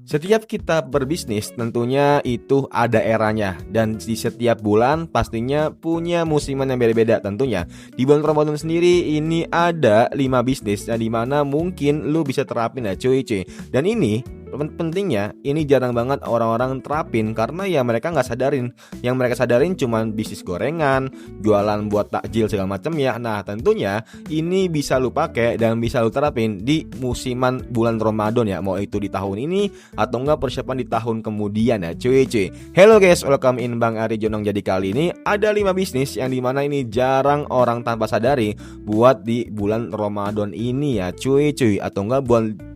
Setiap kita berbisnis tentunya itu ada eranya dan di setiap bulan pastinya punya musiman yang beda-beda tentunya. Di bulan Ramadan sendiri ini ada 5 bisnis yang dimana mungkin lu bisa terapin ya cuy. Dan ini pentingnya ini jarang banget orang-orang terapin karena ya mereka nggak sadarin. Yang mereka sadarin cuman bisnis gorengan, jualan buat takjil segala macam ya. Nah tentunya ini bisa lu pakai dan bisa lu terapin di musiman bulan Ramadan ya. Mau itu di tahun ini atau enggak persiapan di tahun kemudian ya cuy. Hello guys, welcome in Bang Ari Jonong. Jadi kali ini ada 5 bisnis yang dimana ini jarang orang tanpa sadari buat di bulan Ramadan ini ya cuy. Atau enggak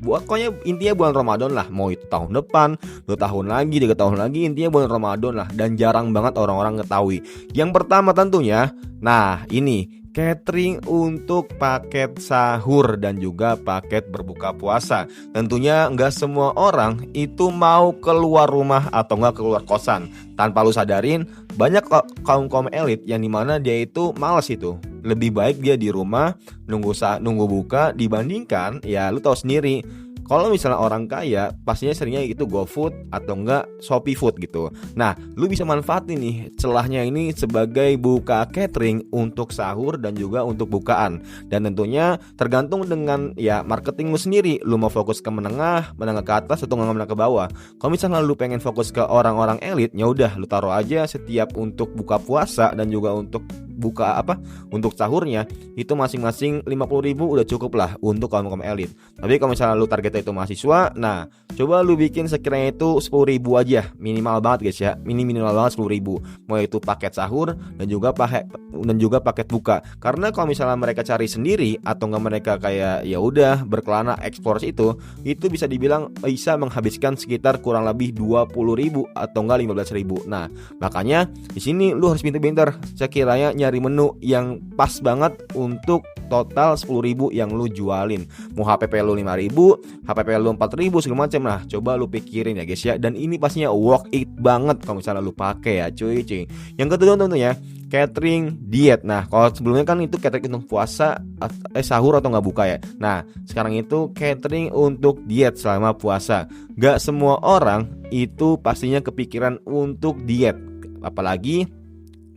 pokoknya intinya bulan Ramadan lah. Mau itu tahun depan, 2 tahun lagi, 3 tahun lagi, intinya bulan Ramadan lah. Dan jarang banget orang-orang ngetahui. Yang pertama tentunya, nah ini catering untuk paket sahur dan juga paket berbuka puasa. Tentunya nggak semua orang itu mau keluar rumah atau nggak keluar kosan. Tanpa lu sadarin, banyak kaum elit yang dimana dia itu malas itu. Lebih baik dia di rumah nunggu buka dibandingkan ya lu tahu sendiri. Kalau misalnya orang kaya pastinya seringnya itu GoFood atau enggak Shopee Food gitu. Nah, lu bisa manfaatin nih celahnya ini sebagai buka catering untuk sahur dan juga untuk bukaan. Dan tentunya tergantung dengan ya marketingmu sendiri. Lu mau fokus ke menengah ke atas atau menengah ke bawah. Kalau misalnya lu pengen fokus ke orang-orang elit, ya udah lu taruh aja setiap untuk buka puasa dan juga untuk untuk sahurnya itu masing-masing 50.000 udah cukup lah untuk kaum elit. Tapi kalau misalnya lu targetnya itu mahasiswa, nah coba lu bikin sekiranya itu 10.000 aja, minimal banget guys ya, minimal banget 10.000. Mau itu paket sahur dan juga paket buka. Karena kalau misalnya mereka cari sendiri atau nggak mereka kayak ya udah berkelana ekspor itu bisa dibilang bisa menghabiskan sekitar kurang lebih 20.000 atau enggak 15.000. Nah makanya di sini lu harus pintar-pintar sekiranya nyari menu yang pas banget untuk total 10.000 yang lu jualin. Mau HPP lu 5.000, HPP lu 4.000 segala macam. Nah coba lu pikirin ya guys ya. Dan ini pastinya worth it banget kalau misalnya lu pakai ya cuy. Yang kedua tentunya catering diet. Nah kalau sebelumnya kan itu catering untuk puasa sahur atau nggak buka ya. Nah sekarang itu catering untuk diet selama puasa. Gak semua orang itu pastinya kepikiran untuk diet. Apalagi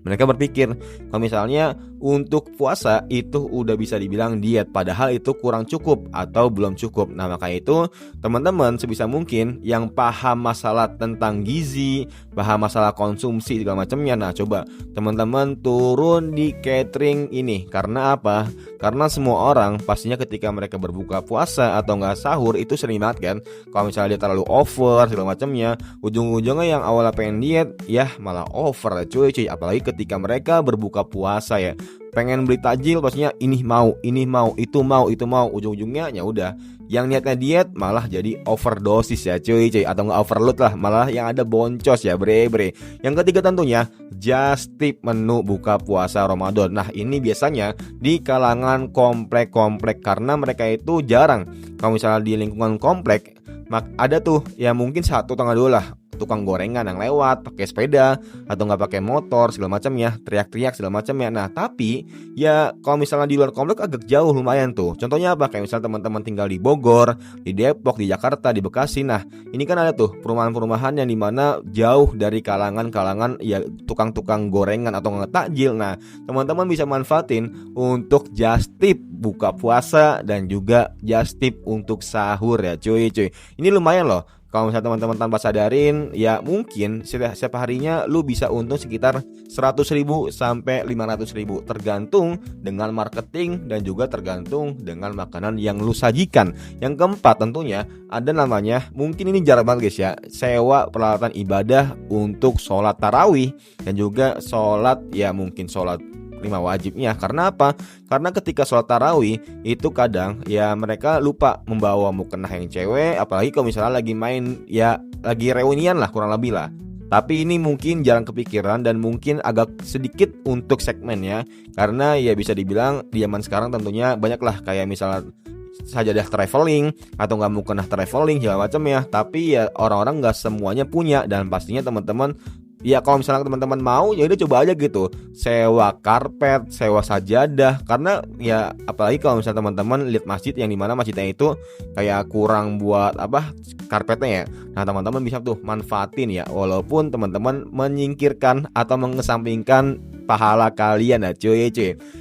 mereka berpikir kalau misalnya untuk puasa itu udah bisa dibilang diet, padahal itu kurang cukup atau belum cukup. Nah makanya itu teman-teman sebisa mungkin yang paham masalah tentang gizi, paham masalah konsumsi segala macamnya, nah coba teman-teman turun di catering ini. Karena apa? Karena semua orang pastinya ketika mereka berbuka puasa atau nggak sahur itu sering banget kan kalau misalnya dia terlalu over segala macamnya, ujung-ujungnya yang awalnya pengen diet ya malah over cuy. Apalagi ketika mereka berbuka puasa ya, pengen beli takjil pastinya ini mau, itu mau, ujung-ujungnya ya udah yang niatnya diet malah jadi overdosis ya cuy atau nggak overload lah, malah yang ada boncos ya bre. Yang ketiga tentunya just tip menu buka puasa Ramadan. Nah ini biasanya di kalangan komplek karena mereka itu jarang. Kalau misalnya di lingkungan komplek ada tuh ya mungkin 1 atau 2 lah tukang gorengan yang lewat pakai sepeda atau nggak pakai motor segala macam ya, teriak-teriak segala macam ya. Nah tapi ya kalau misalnya di luar komplek agak jauh lumayan tuh. Contohnya apa? Kayak misalnya teman-teman tinggal di Bogor, di Depok, di Jakarta, di Bekasi. Nah ini kan ada tuh perumahan-perumahan yang dimana jauh dari kalangan ya tukang-tukang gorengan atau nggak takjil. Nah teman-teman bisa manfaatin untuk just tip buka puasa dan juga just tip untuk sahur ya cuy. Ini lumayan loh. Kalau misalnya teman-teman tanpa sadarin ya mungkin setiap harinya lu bisa untung sekitar 100.000 sampai 500.000 tergantung dengan marketing dan juga tergantung dengan makanan yang lu sajikan. Yang keempat tentunya ada namanya, mungkin ini jarang banget guys ya, sewa peralatan ibadah untuk sholat tarawih dan juga sholat ya mungkin sholat 5 wajibnya. Karena apa? Karena ketika sholat tarawih itu kadang ya mereka lupa membawa mukena yang cewek, apalagi kalau misalnya lagi main ya lagi reunian lah kurang lebih lah. Tapi ini mungkin jarang kepikiran dan mungkin agak sedikit untuk segmennya, karena ya bisa dibilang di zaman sekarang tentunya banyak lah kayak misalnya sajadah traveling atau nggak mukena traveling segala macam ya. Tapi ya orang-orang nggak semuanya punya dan pastinya teman-teman Ya kalau misalnya teman-teman mau, ya udah coba aja gitu, sewa karpet, sewa sajadah. Karena ya apalagi kalau misalnya teman-teman lihat masjid yang dimana masjidnya itu kayak kurang buat apa karpetnya ya. Nah teman-teman bisa tuh manfaatin ya, walaupun teman-teman menyingkirkan atau mengesampingkan pahala kalian ya cuy.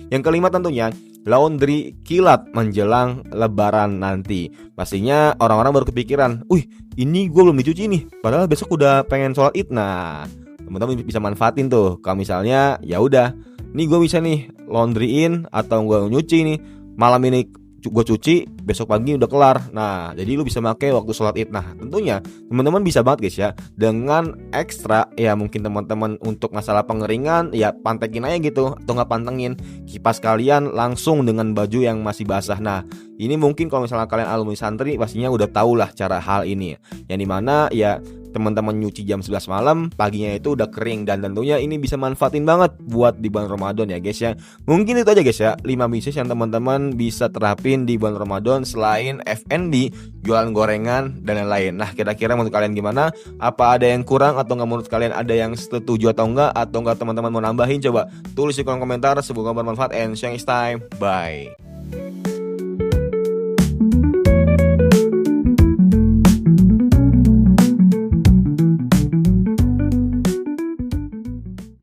Yang kelima tentunya laundry kilat menjelang lebaran nanti. Pastinya orang-orang baru kepikiran, wih ini gue belum dicuci nih, padahal besok udah pengen sholat id. Nah teman-teman bisa manfaatin tuh. Kalau misalnya ya udah, nih gue bisa nih laundryin atau gue nyuci nih malam ini, gue cuci besok pagi udah kelar. Nah jadi lu bisa pakai waktu sholat id. Nah tentunya teman-teman bisa banget guys ya, dengan ekstra ya mungkin teman-teman untuk masalah pengeringan ya pantekin aja gitu, atau nggak pantengin kipas kalian langsung dengan baju yang masih basah. Nah ini mungkin kalau misalnya kalian alumni santri pastinya udah tau lah cara hal ini, yang dimana ya teman-teman nyuci jam 11 malam, paginya itu udah kering. Dan tentunya ini bisa manfaatin banget buat di bulan Ramadan ya guys ya. Mungkin itu aja guys ya, 5 bisnis yang teman-teman bisa terapin di bulan Ramadan selain F&B, jualan gorengan dan lain-lain. Nah kira-kira menurut kalian gimana? Apa ada yang kurang atau nggak menurut kalian ada yang setuju atau enggak teman-teman mau nambahin? Coba tulis di kolom komentar. Semoga bermanfaat and see you next time. Bye.